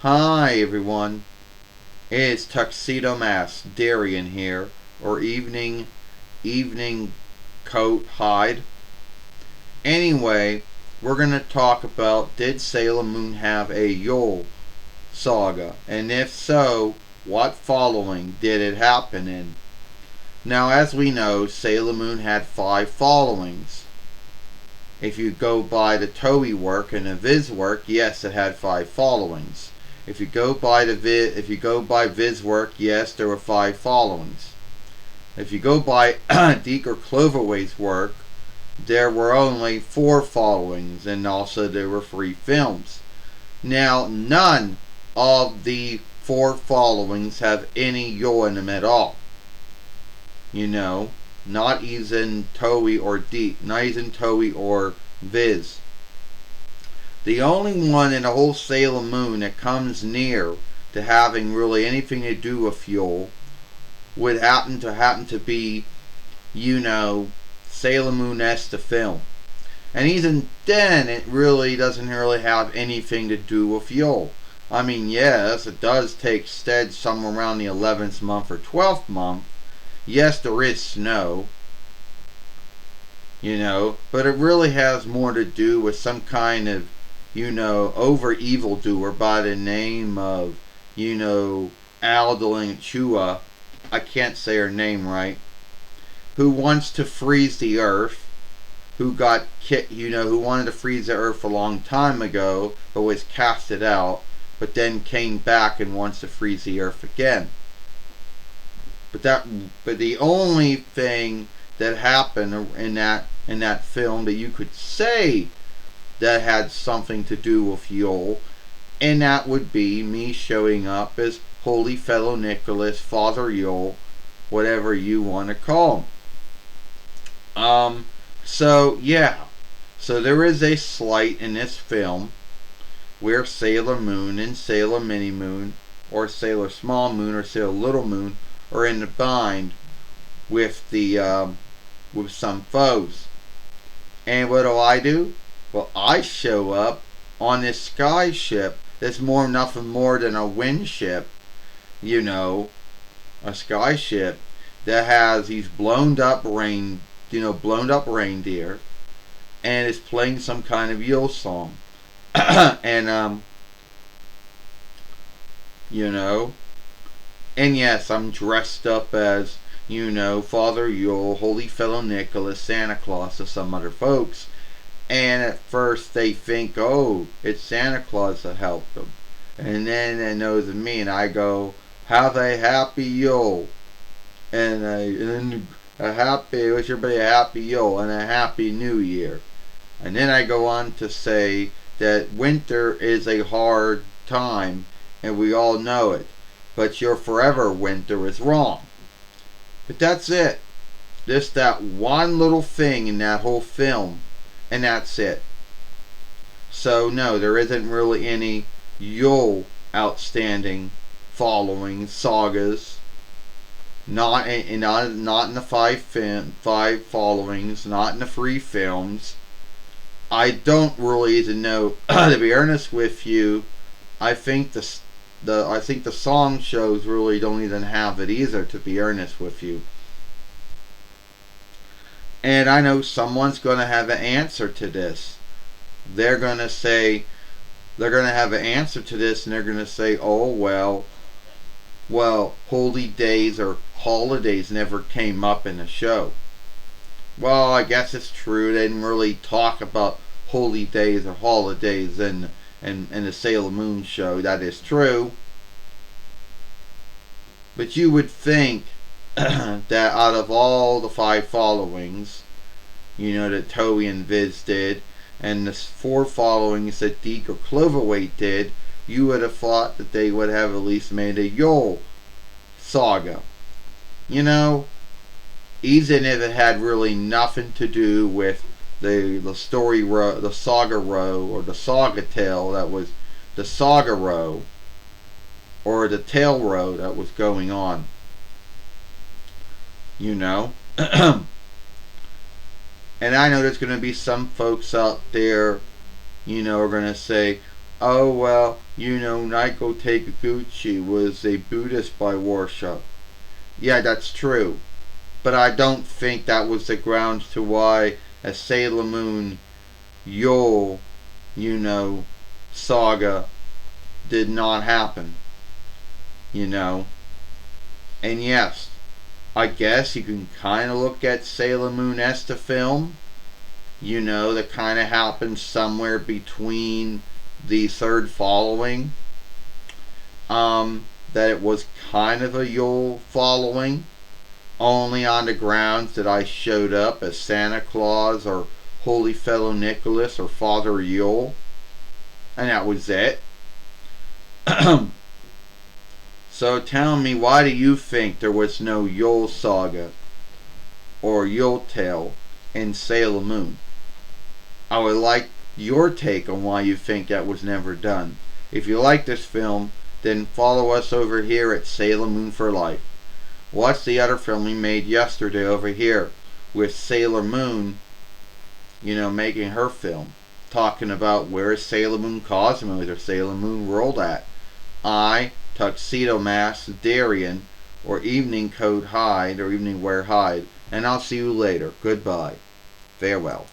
Hi everyone, it's Tuxedo Mask Darian here, or evening coat hide. Anyway, we're gonna talk about, did Sailor Moon have a Yule Saga, and if so, what following did it happen in? Now, as we know, Sailor Moon had 5 followings. If you go by the Toei work and the Viz work, yes, it had 5 followings. If you go by Viz work, yes, there were 5 followings. If you go by Deke or Cloverway's work, there were only 4 followings, and also there were 3 films. Now, none of the 4 followings have any Yule in them at all. You know, not even Toei or Deke, not even Toei or Viz. The only one in the whole Sailor Moon that comes near to having really anything to do with Yule would happen to be, Sailor Moon S the film. And even then, it really doesn't really have anything to do with Yule. I mean, yes, it does take stead somewhere around the 11th month or 12th month. Yes, there is snow, but it really has more to do with some kind of, over evildoer by the name of, Aldeling Chua. I can't say her name right. Who wants to freeze the earth? Who wanted to freeze the earth a long time ago, but was casted out, but then came back and wants to freeze the earth again. But the only thing that happened in that film that you could say that had something to do with Yule, and that would be me showing up as Holy Fellow Nicholas, Father Yule, whatever you want to call him. So there is a slight in this film where Sailor Moon and Sailor Mini Moon, or Sailor Small Moon, or Sailor Little Moon are in the bind with with some foes. And what do? Well, I show up on this sky ship that's nothing more than a wind ship, a sky ship that has these blown up reindeer, and is playing some kind of Yule song. And and yes, I'm dressed up as, Father Yule, Holy Fellow Nicholas, Santa Claus, or some other folks. And at first they think, oh, it's Santa Claus that helped them. And then they know it's me, and I go, have a happy Yule. And then wish everybody a happy Yule and a happy New Year. And then I go on to say that winter is a hard time, and we all know it. But your forever winter is wrong. But that's it. Just that one little thing in that whole film, and that's it. So no, there isn't really any Yule outstanding following sagas. Not in the 5 followings, not in the 3 films. I don't really even know. To be honest with you, I think the song shows really don't even have it either, to be honest with you. And I know someone's going to have an answer to this. They're going to have an answer to this, and they're going to say, oh, well, holy days or holidays never came up in the show. Well, I guess it's true. They didn't really talk about holy days or holidays in the Sailor Moon show. That is true. But you would think that out of all the 5 followings, that Toei and Viz did, and the 4 followings that Deke or Cloverway did, you would have thought that they would have at least made a Yule Saga. Even if it had really nothing to do with the story row, the saga row, or the saga tale that was the saga row, or the tale row that was going on. And I know there's going to be some folks out there, are going to say, Oh, well, Naiko Takiguchi was a Buddhist by worship. Yeah, that's true. But I don't think that was the grounds to why a Sailor Moon Yule, you know, saga did not happen. You know. And yes, I guess you can kind of look at Sailor Moon as the film. That kind of happened somewhere between the third following. That it was kind of a Yule following, only on the grounds that I showed up as Santa Claus or Holy Fellow Nicholas or Father Yule, and that was it. So tell me, why do you think there was no Yule Saga or Yule Tale in Sailor Moon? I would like your take on why you think that was never done. If you like this film, then follow us over here at Sailor Moon for Life. Watch the other film we made yesterday over here with Sailor Moon, making her film. Talking about where is Sailor Moon Cosmos or Sailor Moon World at. I, Tuxedo Mask Darien, or Evening Coat Hyde, or Evening Wear Hyde, and I'll see you later. Goodbye. Farewell.